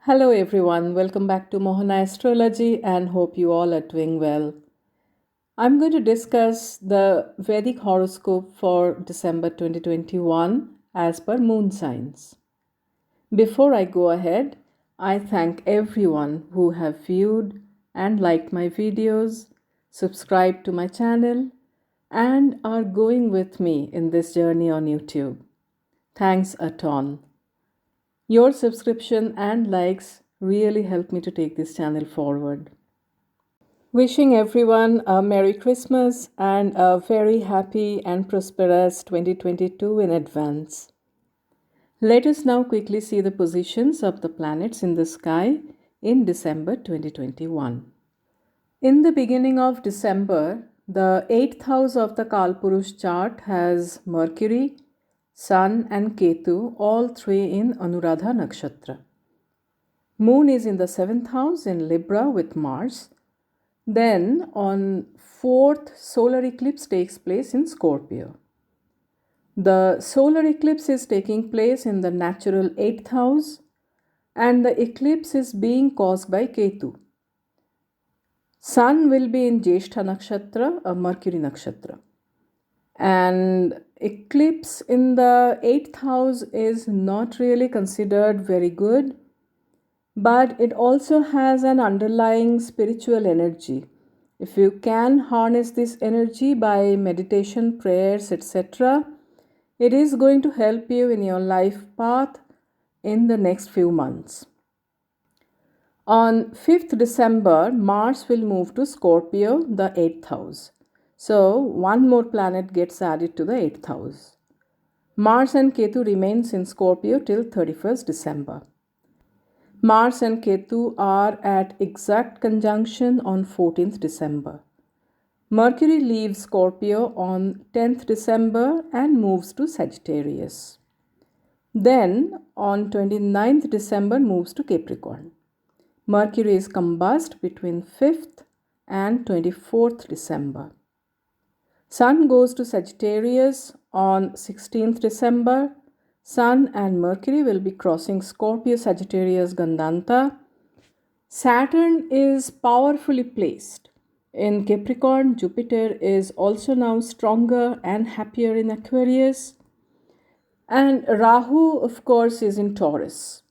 Hello everyone, welcome back to mohanaastrology and hope you all are doing well. I'm going to discuss the Vedic horoscope for December 2021 as per moon signs. Before I go ahead, I thank everyone who have viewed and liked my videos, subscribed to my channel, and are going with me in this journey on YouTube. Thanks a ton. Your subscription and likes really help me to take this channel forward. Wishing everyone a Merry Christmas and a very happy and prosperous 2022 in advance. Let us now quickly see the positions of the planets in the sky in December 2021. In the beginning of December, the 8th house of the Kalpurush chart has Mercury, Sun and Ketu, all three in Anuradha Nakshatra. Moon is in the 7th house in Libra with Mars. Then on 4th, solar eclipse takes place in Scorpio. The solar eclipse is taking place in the natural 8th house and the eclipse is being caused by Ketu. Sun will be in Jyeshtha Nakshatra, a Mercury Nakshatra. And eclipse in the 8th house is not really considered very good, but it also has an underlying spiritual energy. If you can harness this energy by meditation, prayers, etc., it is going to help you in your life path in the next few months. On 5th December, Mars will move to Scorpio, the 8th house. So, one more planet gets added to the 8th house. Mars and Ketu remains in Scorpio till 31st December. Mars and Ketu are at exact conjunction on 14th December. Mercury leaves Scorpio on 10th December and moves to Sagittarius. Then on 29th December moves to Capricorn. Mercury is combust between 5th and 24th December. Sun goes to Sagittarius on 16th December. Sun and Mercury will be crossing Scorpio Sagittarius Gandanta. Saturn is powerfully placed in Capricorn. Jupiter is also now stronger and happier in Aquarius. And Rahu, of course, is in Taurus.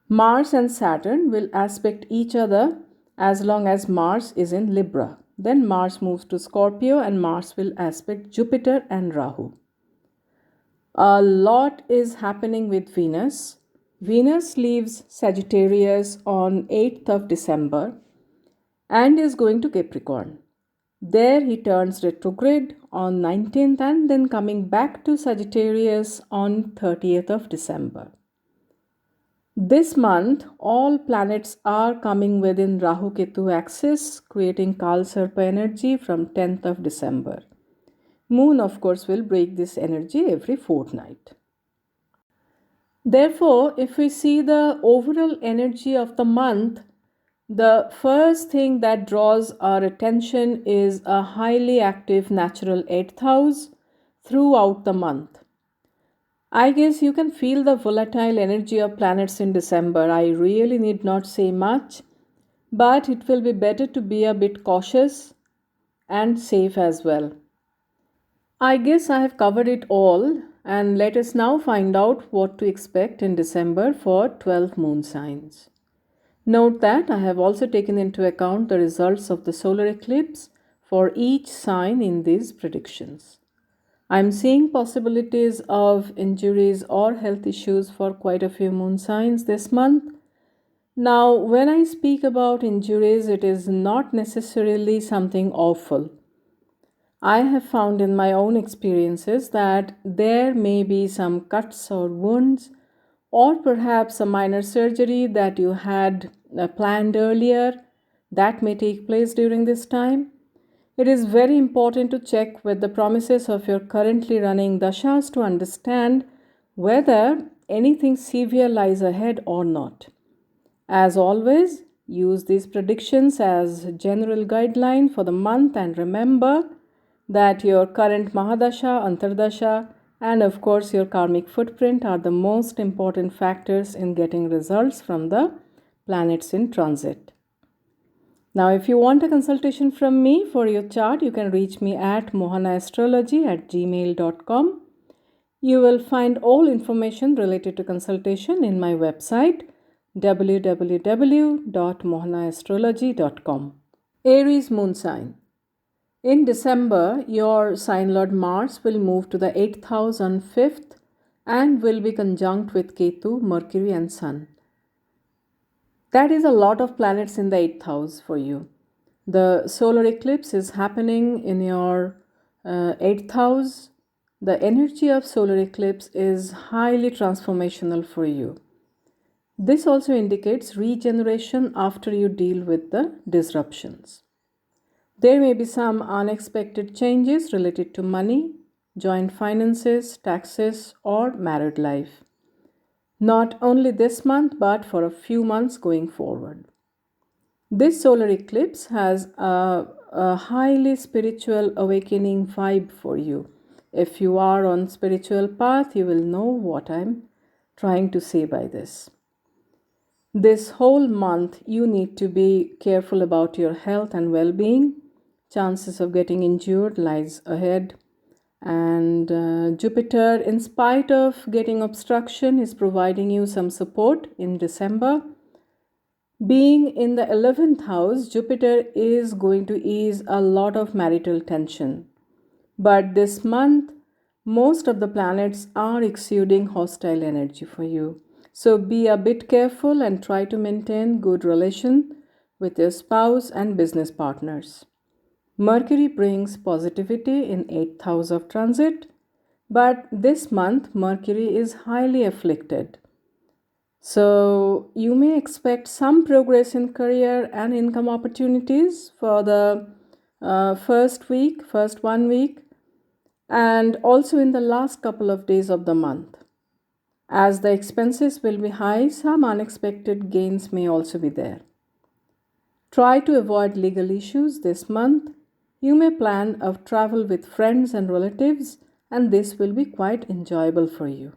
Mars and Saturn will aspect each other as long as Mars is in Libra. Then Mars moves to Scorpio and Mars will aspect Jupiter and Rahu. A lot is happening with Venus. Venus leaves Sagittarius on 8th of December and is going to Capricorn. There he turns retrograde on 19th and then coming back to Sagittarius on 30th of December. This month, all planets are coming within Rahu-Ketu axis, creating Kal-Sarpa energy from 10th of December. Moon, of course, will break this energy every fortnight. Therefore, if we see the overall energy of the month, the first thing that draws our attention is a highly active natural 8th house throughout the month. I guess you can feel the volatile energy of planets in December. I really need not say much, but it will be better to be a bit cautious and safe as well. I guess I have covered it all, and let us now find out what to expect in December for 12 moon signs. Note that I have also taken into account the results of the solar eclipse for each sign in these predictions. I am seeing possibilities of injuries or health issues for quite a few moon signs this month. Now, when I speak about injuries, it is not necessarily something awful. I have found in my own experiences that there may be some cuts or wounds, or perhaps a minor surgery that you had planned earlier that may take place during this time. It is very important to check with the promises of your currently running dashas to understand whether anything severe lies ahead or not. As always, use these predictions as general guideline for the month and remember that your current Mahadasha, Antardasha and of course your karmic footprint are the most important factors in getting results from the planets in transit. Now, if you want a consultation from me for your chart, you can reach me at mohanaastrology@gmail.com. You will find all information related to consultation in my website www.mohanaastrology.com. Aries moon sign. In December, your sign lord Mars will move to the 8th house on 5th and will be conjunct with Ketu, Mercury and Sun. That is a lot of planets in the 8th house for you. The solar eclipse is happening in your 8th house. The energy of solar eclipse is highly transformational for you. This also indicates regeneration after you deal with the disruptions. There may be some unexpected changes related to money, joint finances, taxes, or married life. Not only this month, but for a few months going forward. This solar eclipse has a highly spiritual awakening vibe for you. If you are on spiritual path, you will know what I'm trying to say by this. This whole month, you need to be careful about your health and well-being. Chances of getting injured lies ahead. And Jupiter, in spite of getting obstruction, is providing you some support in December. Being in the 11th house, Jupiter is going to ease a lot of marital tension. But this month, most of the planets are exuding hostile energy for you. So be a bit careful and try to maintain good relation with your spouse and business partners. Mercury brings positivity in 8th house of transit, but this month Mercury is highly afflicted. So you may expect some progress in career and income opportunities for the first 1 week, and also in the last couple of days of the month. As the expenses will be high, some unexpected gains may also be there. Try to avoid legal issues this month. You may plan a travel with friends and relatives, and this will be quite enjoyable for you.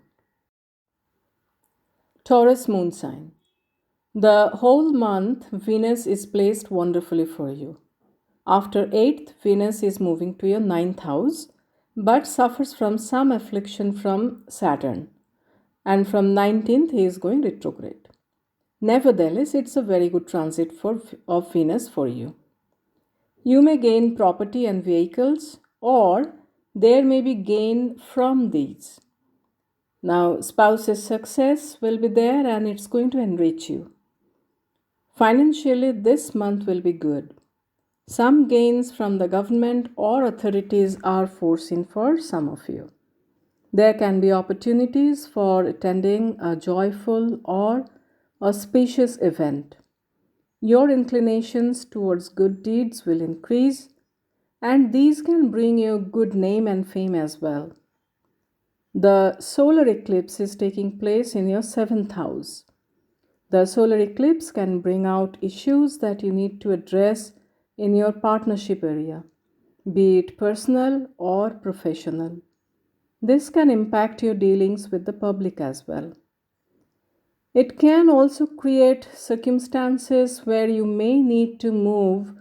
Taurus moon sign. The whole month, Venus is placed wonderfully for you. After 8th, Venus is moving to your 9th house, but suffers from some affliction from Saturn. And from 19th, he is going retrograde. Nevertheless, it's a very good transit of Venus for you. You may gain property and vehicles, or there may be gain from these. Now, spouse's success will be there and it's going to enrich you. Financially, this month will be good. Some gains from the government or authorities are foreseen for some of you. There can be opportunities for attending a joyful or auspicious event. Your inclinations towards good deeds will increase, and these can bring you good name and fame as well. The solar eclipse is taking place in your 7th house. The solar eclipse can bring out issues that you need to address in your partnership area, be it personal or professional. This can impact your dealings with the public as well. It can also create circumstances where you may need to move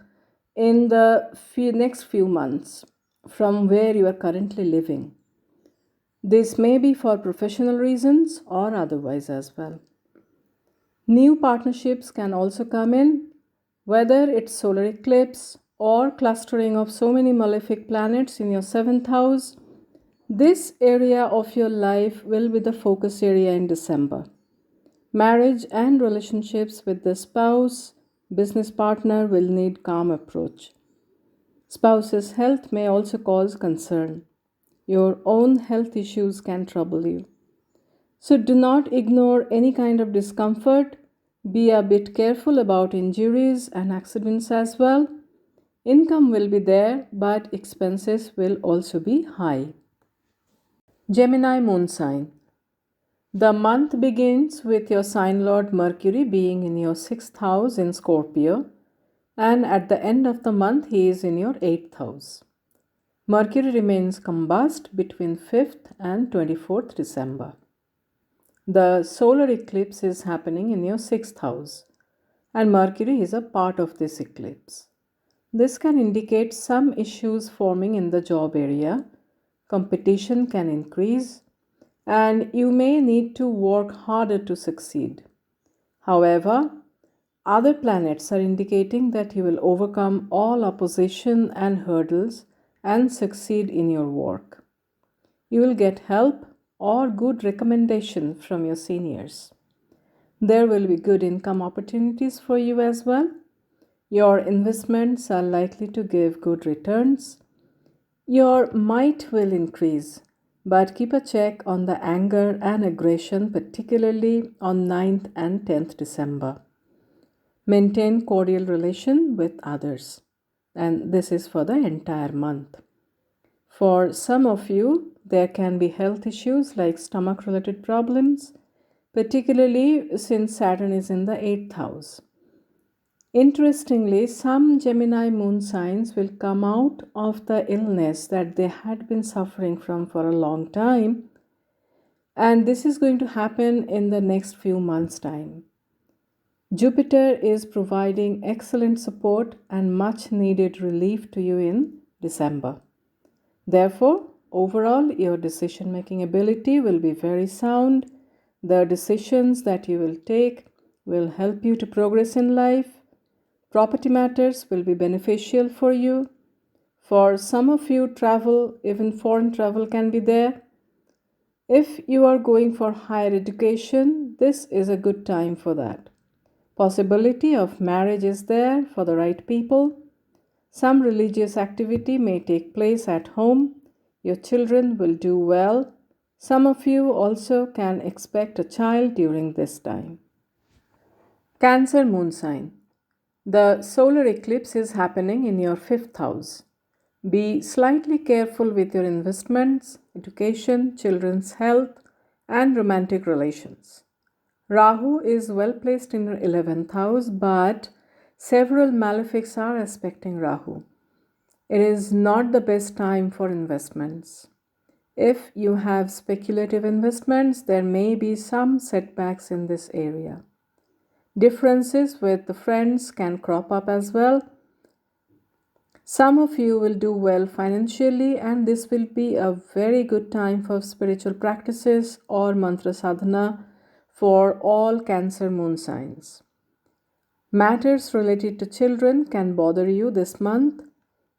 in the next few months from where you are currently living. This may be for professional reasons or otherwise as well. New partnerships can also come in, whether it's solar eclipse or clustering of so many malefic planets in your 7th house. This area of your life will be the focus area in December. Marriage and relationships with the spouse, business partner will need calm approach. Spouse's health may also cause concern. Your own health issues can trouble you. So do not ignore any kind of discomfort. Be a bit careful about injuries and accidents as well. Income will be there, but expenses will also be high. Gemini moon sign. The month begins with your sign lord Mercury being in your 6th house in Scorpio, and at the end of the month he is in your 8th house. Mercury remains combust between 5th and 24th December. The solar eclipse is happening in your 6th house, and Mercury is a part of this eclipse. This can indicate some issues forming in the job area. Competition can increase, and you may need to work harder to succeed. However, other planets are indicating that you will overcome all opposition and hurdles and succeed in your work. You will get help or good recommendation from your seniors. There will be good income opportunities for you as well. Your investments are likely to give good returns. Your might will increase, but keep a check on the anger and aggression, particularly on 9th and 10th December. Maintain cordial relation with others, and this is for the entire month. For some of you, there can be health issues like stomach related problems, particularly since Saturn is in the 8th house. Interestingly, some Gemini moon signs will come out of the illness that they had been suffering from for a long time, and this is going to happen in the next few months' time. Jupiter is providing excellent support and much needed relief to you in December. Therefore, overall, your decision making ability will be very sound. The decisions that you will take will help you to progress in life. Property matters will be beneficial for you. For some of you, travel, even foreign travel, can be there. If you are going for higher education, this is a good time for that. Possibility of marriage is there for the right people. Some religious activity may take place at home. Your children will do well. Some of you also can expect a child during this time. Cancer moon sign. The solar eclipse is happening in your 5th house. Be slightly careful with your investments, education, children's health, and romantic relations. Rahu is well placed in your 11th house, but several malefics are aspecting Rahu. It is not the best time for investments. If you have speculative investments, there may be some setbacks in this area. Differences with the friends can crop up as well. Some of you will do well financially, and this will be a very good time for spiritual practices or mantra sadhana for all Cancer moon signs. Matters related to children can bother you this month.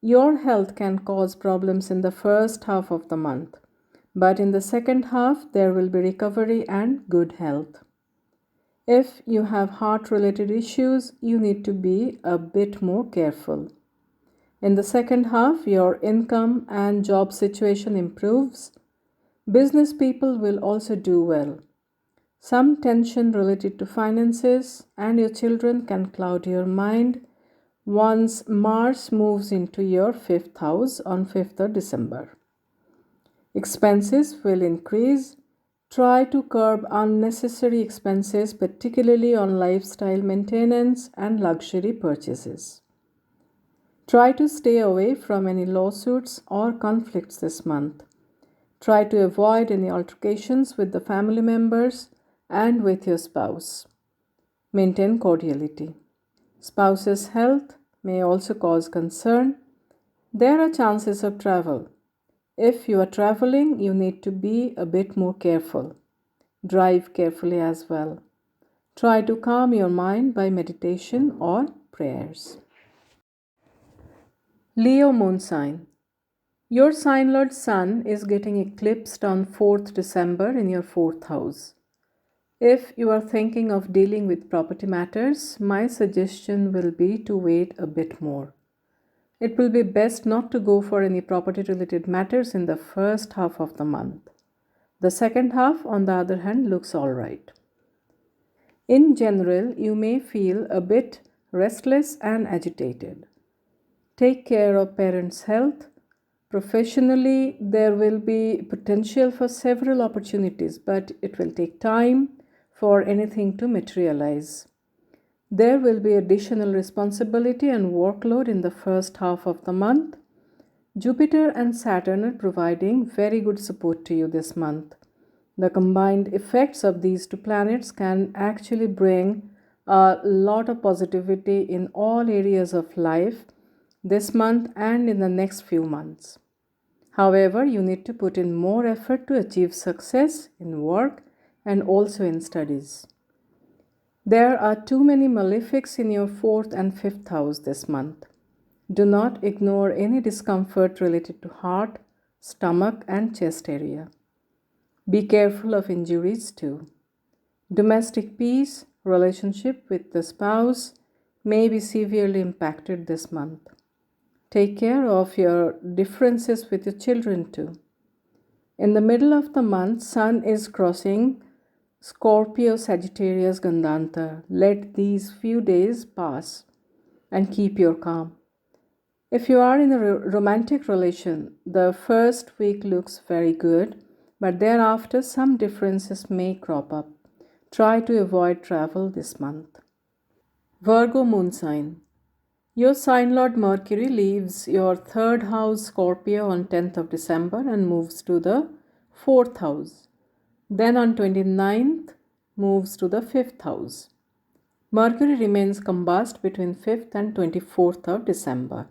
Your health can cause problems in the first half of the month, but in the second half, there will be recovery and good health. If you have heart related issues, you need to be a bit more careful. In the second half, your income and job situation improves. Business people will also do well. Some tension related to finances and your children can cloud your mind once Mars moves into your 5th house on 5th of December. Expenses will increase. Try to curb unnecessary expenses, particularly on lifestyle maintenance and luxury purchases. Try to stay away from any lawsuits or conflicts this month. Try to avoid any altercations with the family members and with your spouse. Maintain cordiality. Spouse's health may also cause concern. There are chances of travel. If you are traveling, you need to be a bit more careful. Drive carefully as well. Try to calm your mind by meditation or prayers. Leo moon sign. Your sign lord sun is getting eclipsed on 4th December in your 4th house. If you are thinking of dealing with property matters, my suggestion will be to wait a bit more. It will be best not to go for any property related matters in the first half of the month. The second half, on the other hand, looks alright. In general, you may feel a bit restless and agitated. Take care of parents' health. Professionally, there will be potential for several opportunities, but it will take time for anything to materialize. There will be additional responsibility and workload in the first half of the month. Jupiter and Saturn are providing very good support to you this month. The combined effects of these two planets can actually bring a lot of positivity in all areas of life this month and in the next few months. However, you need to put in more effort to achieve success in work and also in studies. There are too many malefics in your 4th and 5th house this month. Do not ignore any discomfort related to heart, stomach, and chest area. Be careful of injuries too. Domestic peace, relationship with the spouse may be severely impacted this month. Take care of your differences with your children too. In the middle of the month, Sun is crossing Scorpio Sagittarius Gandanta. Let these few days pass and keep your calm. If you are in a romantic relation, the first week looks very good, but thereafter some differences may crop up. Try to avoid travel this month. Virgo moon sign. Your sign lord Mercury leaves your 3rd house Scorpio on 10th of December and moves to the 4th house. Then on 29th moves to the 5th house. Mercury remains combust between 5th and 24th of December.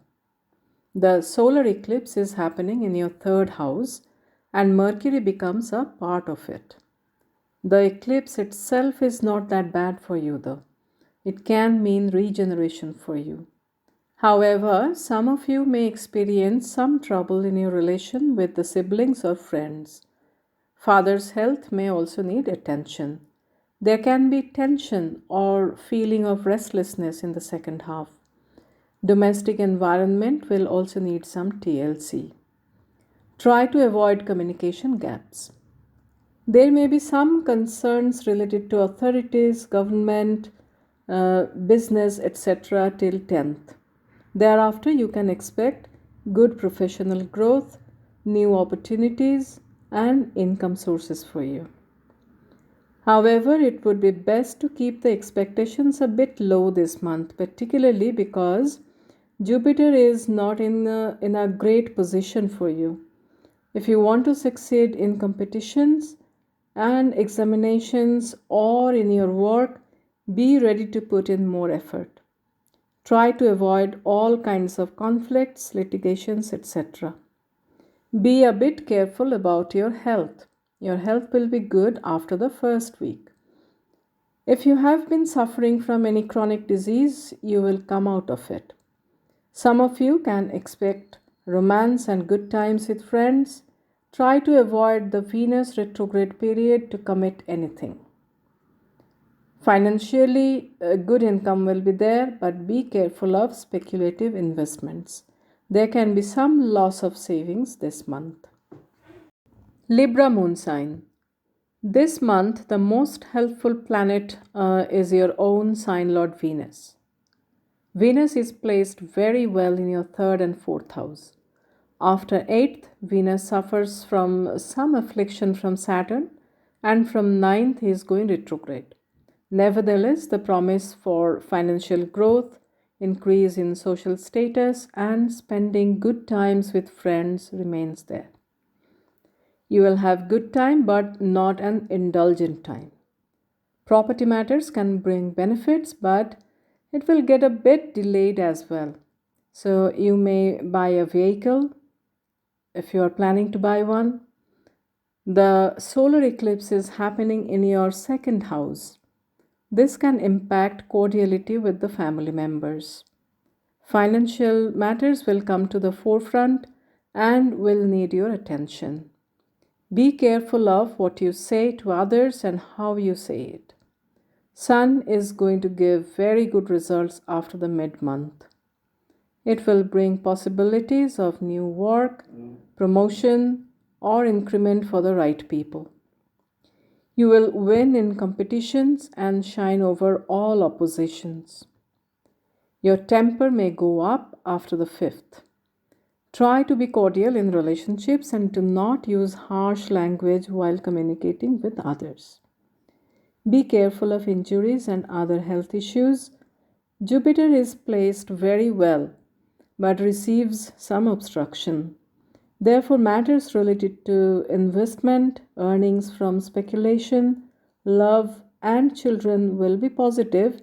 The solar eclipse is happening in your 3rd house and Mercury becomes a part of it. The eclipse itself is not that bad for you though. It can mean regeneration for you. However, some of you may experience some trouble in your relation with the siblings or friends. Father's health may also need attention. There can be tension or feeling of restlessness in the second half. Domestic environment will also need some TLC. Try to avoid communication gaps. There may be some concerns related to authorities, government, business, etc. till 10th. Thereafter, you can expect good professional growth, new opportunities, and income sources for you. However, it would be best to keep the expectations a bit low this month, particularly because Jupiter is not in a great position for you. If you want to succeed in competitions and examinations or in your work, be ready to put in more effort. Try to avoid all kinds of conflicts, litigations, etc. Be a bit careful about your health. Your health will be good after the first week. If you have been suffering from any chronic disease, you will come out of it. Some of you can expect romance and good times with friends. Try to avoid the Venus retrograde period to commit anything. Financially, a good income will be there, but be careful of speculative investments. There can be some loss of savings this month. Libra moon sign. This month, the most helpful planet is your own sign lord Venus. Venus is placed very well in your 3rd and 4th house. After 8th, Venus suffers from some affliction from Saturn, and from 9th, he is going retrograde. Nevertheless, the promise for financial growth, increase in social status, and spending good times with friends remains there. You will have good time, but not an indulgent time. Property matters can bring benefits, but it will get a bit delayed as well. So you may buy a vehicle if you are planning to buy one. The solar eclipse is happening in your 2nd house. This can impact cordiality with the family members. Financial matters will come to the forefront and will need your attention. Be careful of what you say to others and how you say it. Sun is going to give very good results after the mid-month. It will bring possibilities of new work, promotion, or increment for the right people. You will win in competitions and shine over all oppositions. Your temper may go up after the 5th. Try to be cordial in relationships and do not use harsh language while communicating with others. Be careful of injuries and other health issues. Jupiter is placed very well but receives some obstruction. Therefore, matters related to investment, earnings from speculation, love, and children will be positive,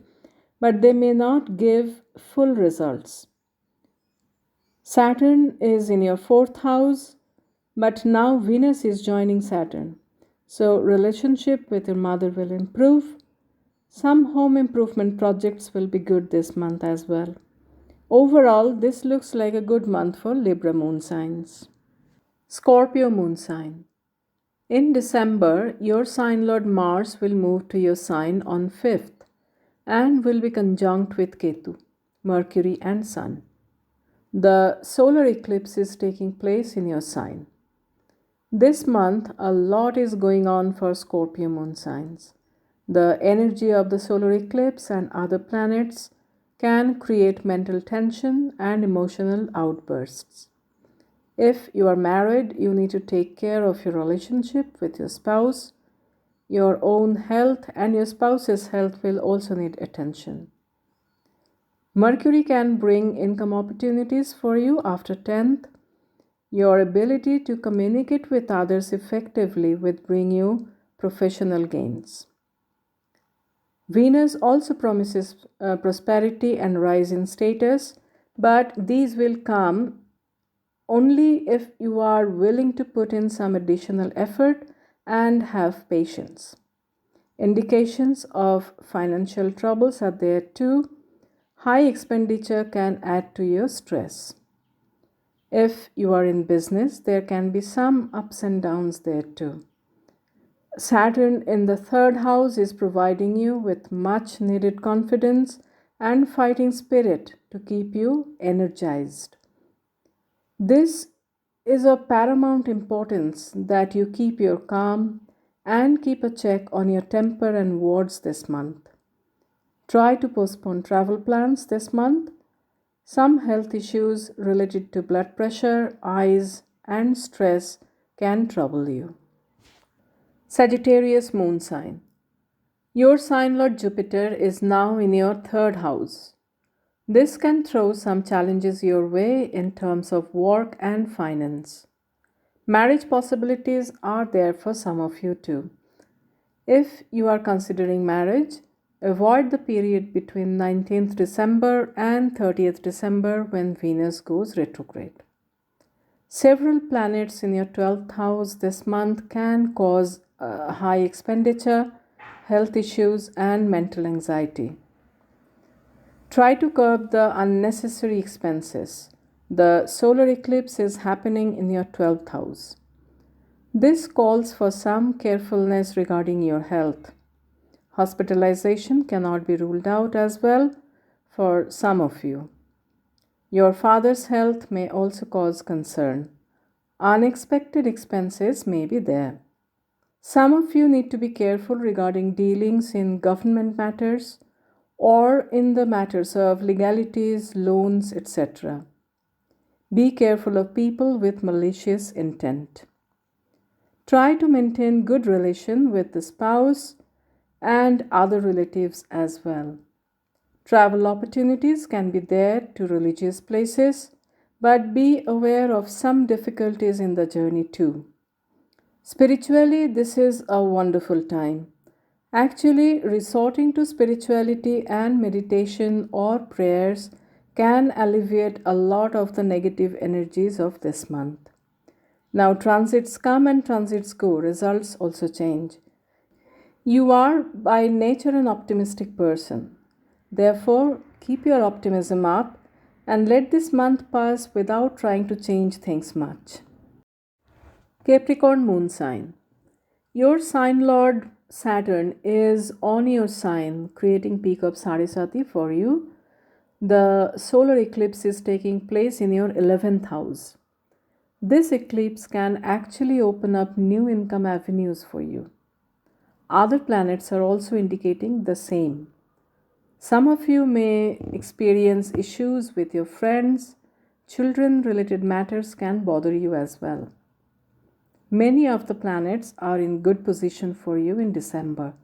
but they may not give full results. Saturn is in your fourth house, but now Venus is joining Saturn. So, relationship with your mother will improve. Some home improvement projects will be good this month as well. Overall, this looks like a good month for Libra moon signs. Scorpio moon sign. In December, your sign lord Mars will move to your sign on 5th and will be conjunct with Ketu, Mercury, and Sun. The solar eclipse is taking place in your sign. This month, a lot is going on for Scorpio moon signs. The energy of the solar eclipse and other planets can create mental tension and emotional outbursts. If you are married, you need to take care of your relationship with your spouse. Your own health and your spouse's health will also need attention. Mercury can bring income opportunities for you after 10th. Your ability to communicate with others effectively will bring you professional gains. Venus also promises prosperity and rise in status, but these will come only if you are willing to put in some additional effort and have patience. Indications of financial troubles are there too. High expenditure can add to your stress. If you are in business, there can be some ups and downs there too. Saturn in the third house is providing you with much needed confidence and fighting spirit to keep you energized. This is of paramount importance that you keep your calm and keep a check on your temper and words this month. Try to postpone travel plans this month. Some health issues related to blood pressure, eyes, and stress can trouble you. Sagittarius moon sign. Your sign lord Jupiter is now in your third house. This can throw some challenges your way in terms of work and finance. Marriage possibilities are there for some of you too. If you are considering marriage, avoid the period between 19th December and 30th December when Venus goes retrograde. Several planets in your 12th house this month can cause high expenditure, health issues, and mental anxiety. Try to curb the unnecessary expenses. The solar eclipse is happening in your 12th house. This calls for some carefulness regarding your health. Hospitalization cannot be ruled out as well for some of you. Your father's health may also cause concern. Unexpected expenses may be there. Some of you need to be careful regarding dealings in government matters or in the matters of legalities, loans, etc. Be careful of people with malicious intent. Try to maintain good relation with the spouse and other relatives as well. Travel opportunities can be there to religious places, but be aware of some difficulties in the journey too. Spiritually, this is a wonderful time. Actually, resorting to spirituality and meditation or prayers can alleviate a lot of the negative energies of this month. Now, transits come and transits go, results also change. You are by nature an optimistic person. Therefore, keep your optimism up and let this month pass without trying to change things much. Capricorn moon sign. Your sign lord Saturn is on your sign, creating peak of Sarisati for you. The solar eclipse is taking place in your 11th house. This eclipse can actually open up new income avenues for you. Other planets are also indicating the same. Some of you may experience issues with your friends. Children related matters can bother you as well. Many of the planets are in good position for you in December,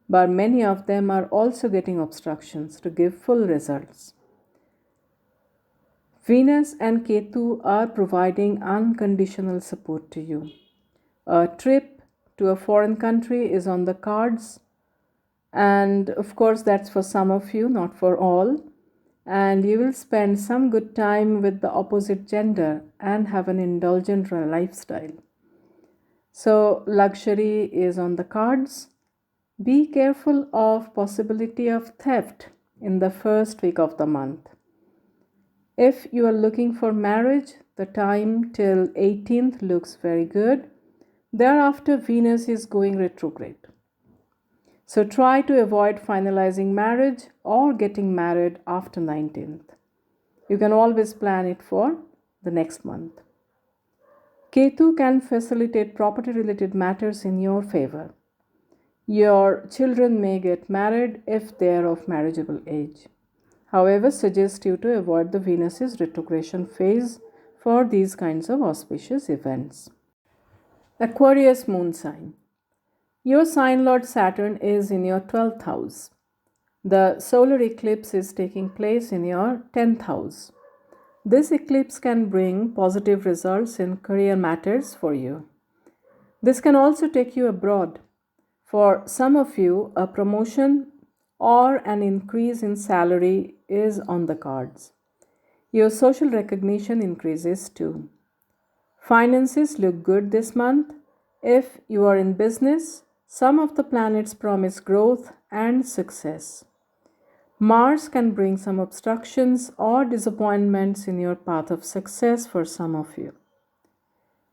but many of them are also getting obstructions to give full results. Venus and Ketu are providing unconditional support to you. A trip to a foreign country is on the cards, and of course, that's for some of you, not for all. And you will spend some good time with the opposite gender and have an indulgent lifestyle. So, luxury is on the cards. Be careful of possibility of theft in the first week of the month. If you are looking for marriage, the time till 18th looks very good. Thereafter, Venus is going retrograde. So try to avoid finalizing marriage or getting married after 19th. You can always plan it for the next month. Ketu can facilitate property related matters in your favor. Your children may get married if they are of marriageable age. However, suggest you to avoid the Venus's retrogression phase for these kinds of auspicious events. Aquarius moon sign. Your sign lord Saturn is in your 12th house. The solar eclipse is taking place in your 10th house. This eclipse can bring positive results in career matters for you. This can also take you abroad. For some of you, a promotion or an increase in salary is on the cards. Your social recognition increases too. Finances look good this month. If you are in business, some of the planets promise growth and success. Mars can bring some obstructions or disappointments in your path of success for some of you.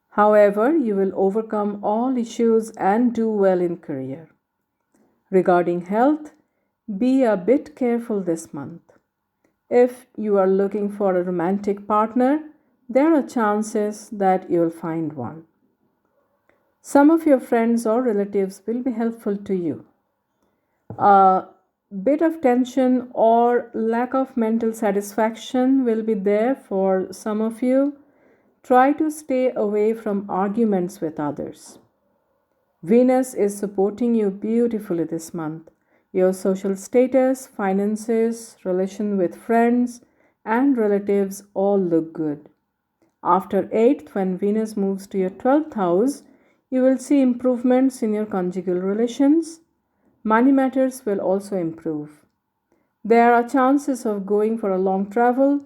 However, you will overcome all issues and do well in career. Regarding health, be a bit careful this month. If you are looking for a romantic partner, there are chances that you will find one. Some of your friends or relatives will be helpful to you. A bit of tension or lack of mental satisfaction will be there for some of you. Try to stay away from arguments with others. Venus is supporting you beautifully this month. Your social status, finances, relation with friends and relatives all look good. After 8th, when Venus moves to your 12th house, you will see improvements in your conjugal relations. Money matters will also improve. There are chances of going for a long travel,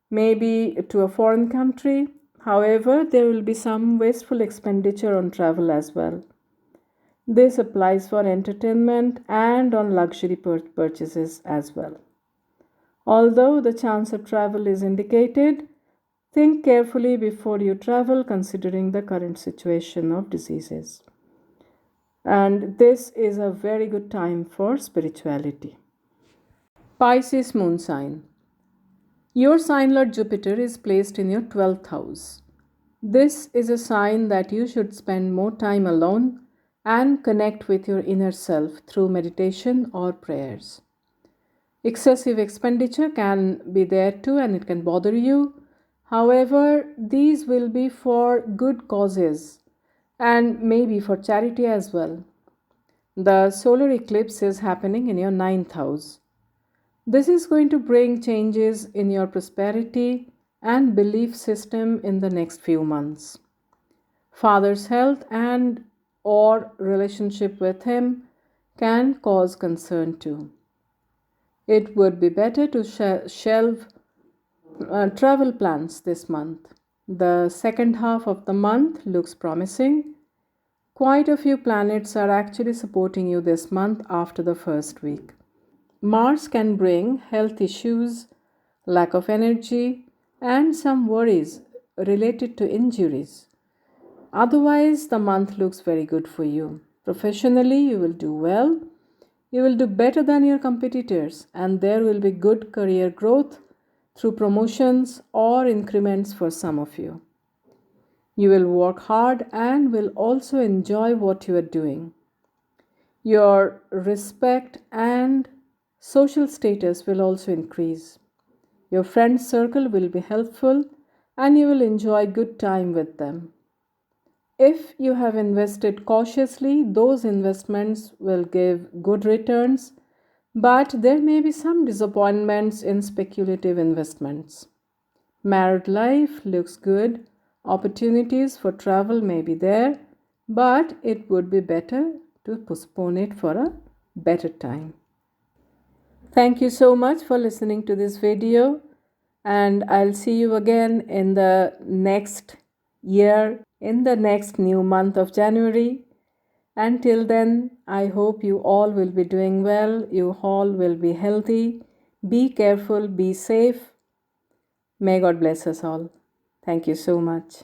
maybe to a foreign country. However, there will be some wasteful expenditure on travel as well. This applies for entertainment and on luxury purchases as well. Although the chance of travel is indicated, think carefully before you travel considering the current situation of diseases. And this is a very good time for spirituality. Pisces moon sign. Your sign lord Jupiter is placed in your 12th house. This is a sign that you should spend more time alone and connect with your inner self through meditation or prayers. Excessive expenditure can be there too and it can bother you. However, these will be for good causes and maybe for charity as well. The solar eclipse is happening in your 9th house. This is going to bring changes in your prosperity and belief system in the next few months. Father's health and or relationship with him can cause concern too. It would be better to shelve travel plans this month. The second half of the month looks promising. Quite a few planets are actually supporting you this month after the first week. Mars can bring health issues, lack of energy, and some worries related to injuries. Otherwise, the month looks very good for you. Professionally, you will do well. You will do better than your competitors, and there will be good career growth through promotions or increments for some of you. You will work hard and will also enjoy what you are doing. Your respect and social status will also increase. Your friend circle will be helpful and you will enjoy good time with them. If you have invested cautiously, those investments will give good returns, but there may be some disappointments in speculative investments. Married life looks good. Opportunities for travel may be there, but it would be better to postpone it for a better time. Thank you so much for listening to this video, and I'll see you again in the next year, in the next new month of January. Until then, I hope you all will be doing well, you all will be healthy. Be careful, be safe. May God bless us all. Thank you so much.